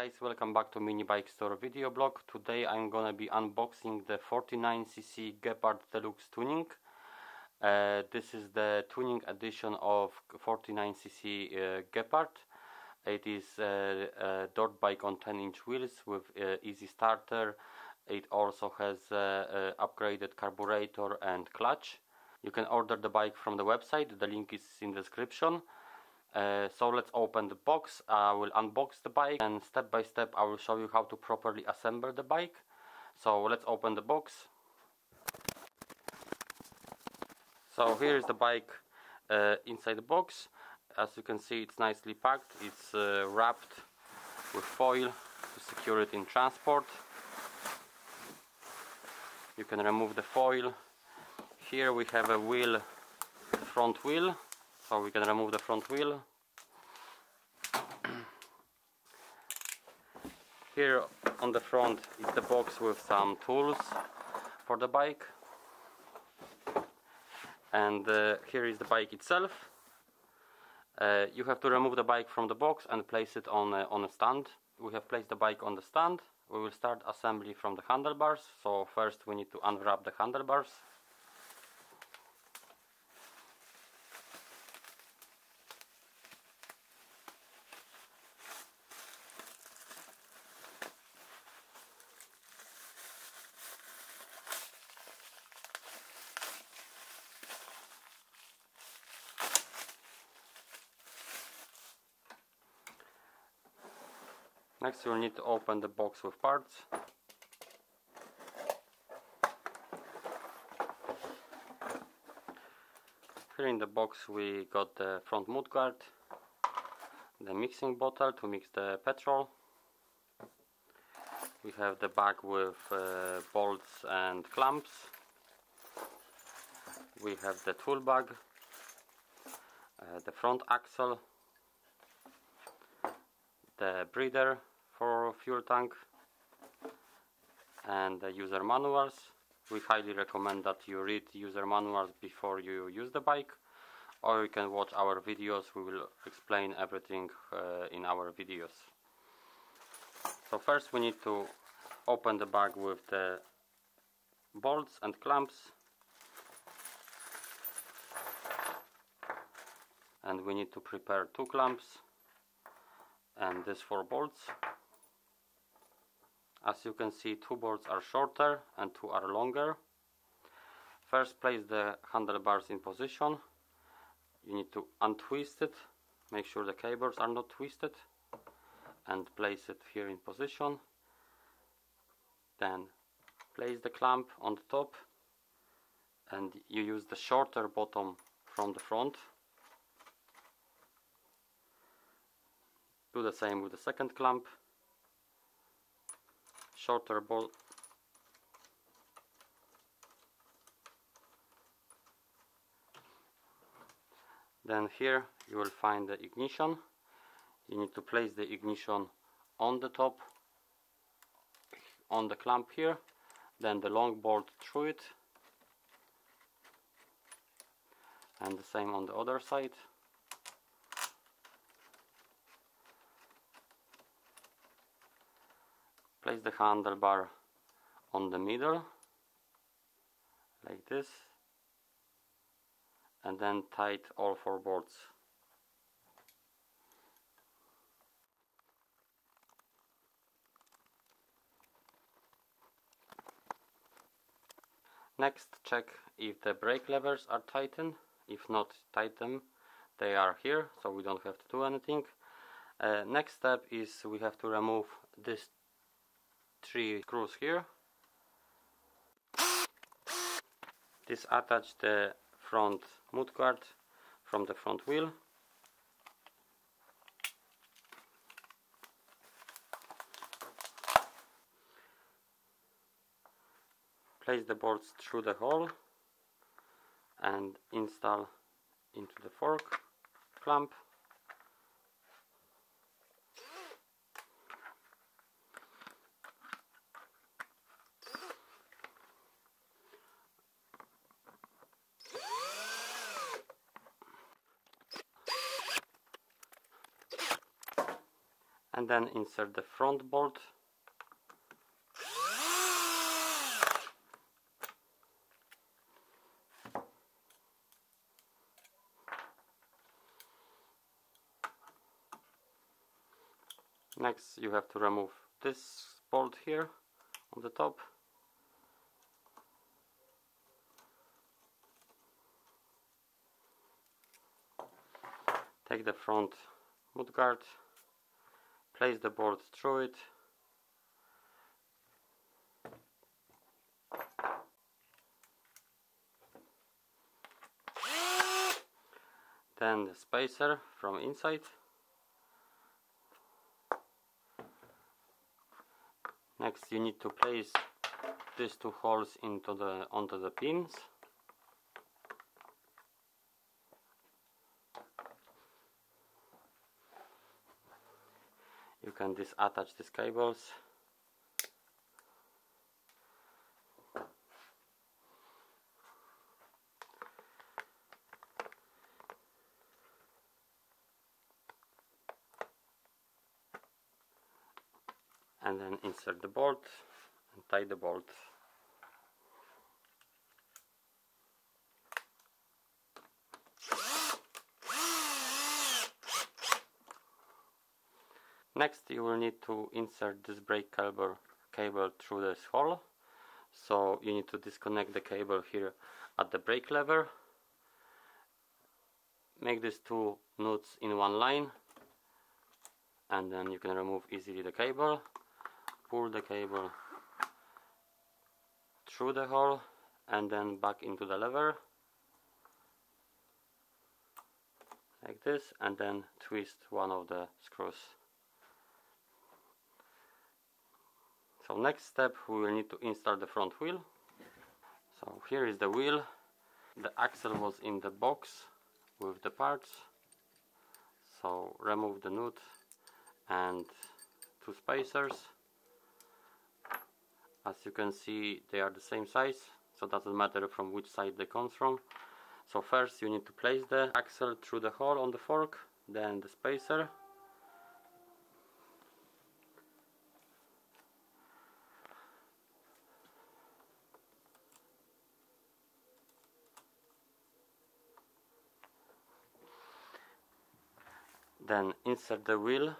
guys, welcome back to Mini Bike Store video blog. Today I'm gonna be unboxing the 49cc Gepard Deluxe Tuning. This is the tuning edition of 49cc Gepard. It is a dirt bike on 10-inch wheels with easy starter. It also has upgraded carburetor and clutch. You can order the bike from the website, the link is in the description. So let's open the box. I will unbox the bike and step by step I will show you how to properly assemble the bike. So let's open the box. So here is the bike inside the box. As you can see, it's nicely packed. It's wrapped with foil to secure it in transport. You can remove the foil. Here we have a wheel, front wheel. So we can remove the front wheel. Here on the front is the box with some tools for the bike. And here is the bike itself. You have to remove the bike from the box and place it on a stand. We have placed the bike on the stand. We will start assembly from the handlebars. So first we need to unwrap the handlebars. Next you'll need to open the box with parts. Here in the box we got the front mudguard, the mixing bottle to mix the petrol. We have the bag with bolts and clamps. We have the tool bag, the front axle, the breather for fuel tank, and the user manuals. We highly recommend that you read user manuals before you use the bike, or you can watch our videos. We will explain everything in our videos. So first we need to open the bag with the bolts and clamps, and we need to prepare 2 clamps and these 4 bolts. As you can see, 2 bolts are shorter and 2 are longer. First, place the handlebars in position. You need to untwist it, make sure the cables are not twisted, and place it here in position. Then place the clamp on the top, and you use the shorter bottom from the front. Do the same with the second clamp, shorter bolt, then here you will find the ignition. You need to place the ignition on the top, on the clamp here, then the long bolt through it, and the same on the other side. Place the handlebar on the middle, like this, and then tight all 4 bolts. Next, check if the brake levers are tightened. If not, tighten them. They are here, so we don't have to do anything. Next step is we have to remove this 3 screws here. This attach the front mudguard from the front wheel. Place the bolts through the hole and install into the fork clamp. and then insert the front bolt. Next you have to remove this bolt here on the top. Take the front mudguard, place the bolt through it, then the spacer from inside. Next you need to place these two holes onto the pins. You can disattach these cables. And then insert the bolt and tie the bolt. Next you will need to insert this brake cable through this hole. So you need to disconnect the cable here at the brake lever. Make these two nuts in one line, and then you can remove easily the cable. Pull the cable through the hole and then back into the lever like this, and then twist one of the screws. So next step, we will need to install the front wheel. So here is the wheel. The axle was in the box with the parts. So remove the nut and two spacers. As you can see, they are the same size, so it doesn't matter from which side they come from. So first you need to place the axle through the hole on the fork, then the spacer. Then insert the wheel.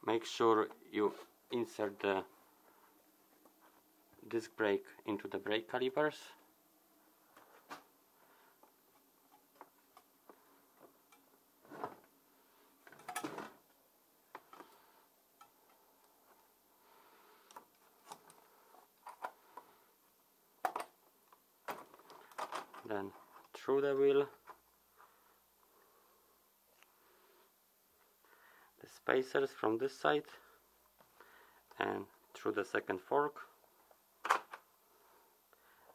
Make sure you insert the disc brake into the brake calipers. Then through the wheel, the spacers from this side, and through the second fork,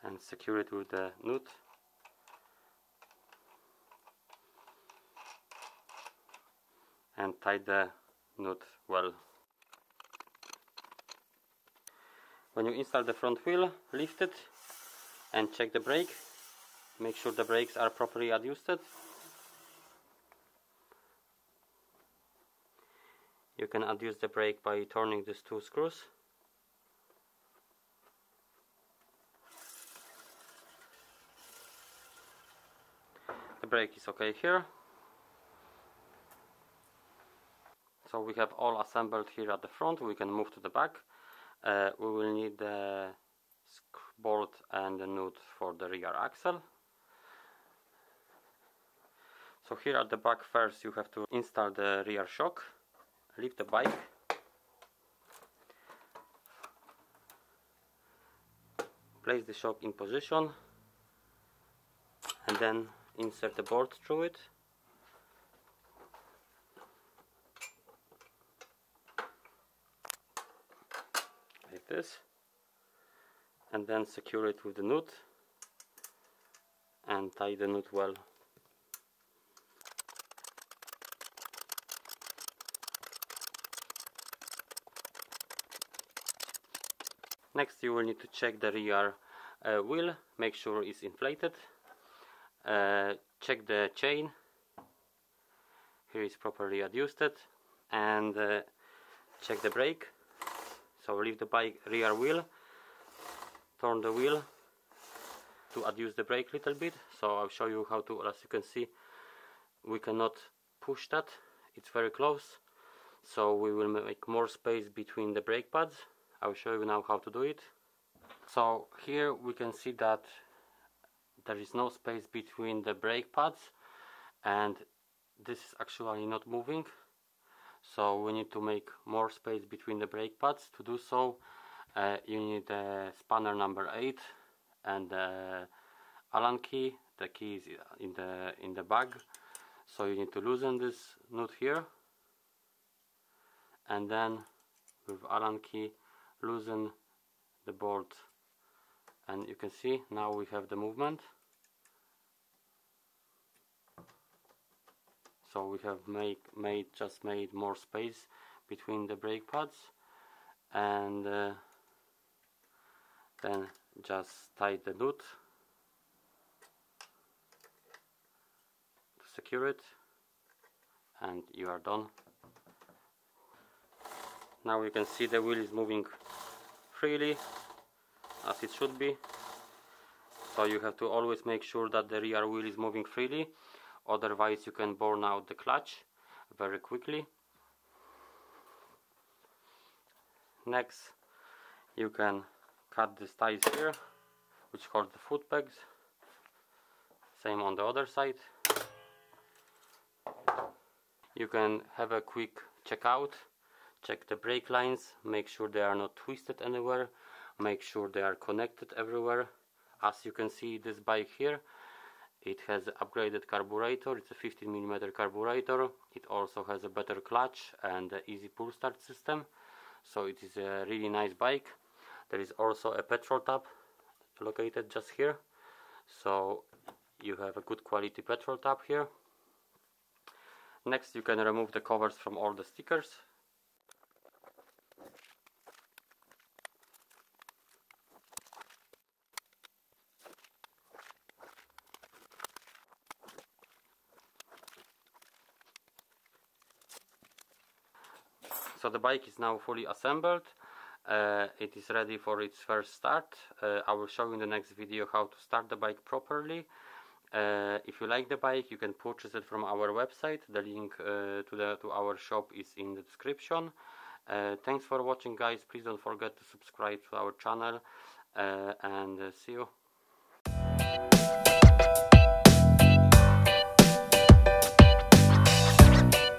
and secure it with the nut. And tie the nut well. When you install the front wheel, lift it and check the brake. Make sure the brakes are properly adjusted. You can adjust the brake by turning these two screws. The brake is okay here. So we have all assembled here at the front. We can move to the back. We will need the bolt and the nut for the rear axle. So here at the back, first you have to install the rear shock. Lift the bike. Place the shock in position and then insert the bolt through it. Like this. And then secure it with the nut and tie the nut well. Next you will need to check the rear wheel, make sure it's inflated. check the chain. Here is properly adjusted, and check the brake. So leave the bike rear wheel, turn the wheel to adjust the brake a little bit. So I'll show you how to. As you can see, we cannot push that, it's very close, so we will make more space between the brake pads. I'll show you now how to do it. So here we can see that there is no space between the brake pads, and this is actually not moving, so we need to make more space between the brake pads. To do so, you need the spanner number 8 and the Allen key. The key is in the bag, so you need to loosen this nut here, and then with Allen key loosen the bolt, and you can see now we have the movement. So we have just made more space between the brake pads, and then just tie the nut to secure it, and you are done. Now you can see the wheel is moving freely, as it should be. So you have to always make sure that the rear wheel is moving freely, otherwise you can burn out the clutch very quickly. Next, you can cut the ties here, which hold the foot pegs. Same on the other side. You can have a quick check out, check the brake lines, make sure they are not twisted anywhere, make sure they are connected everywhere. As you can see, this bike here, it has upgraded carburetor. It's a 15mm carburetor. It also has a better clutch and an easy pull start system, so it is a really nice bike. There is also a petrol tap located just here, so you have a good quality petrol tap here. Next, you can remove the covers from all the stickers. So the bike is now fully assembled. It is ready for its first start. I will show you in the next video how to start the bike properly. If you like the bike, you can purchase it from our website. The link to our shop is in the description. Thanks for watching, guys. Please don't forget to subscribe to our channel, and see you.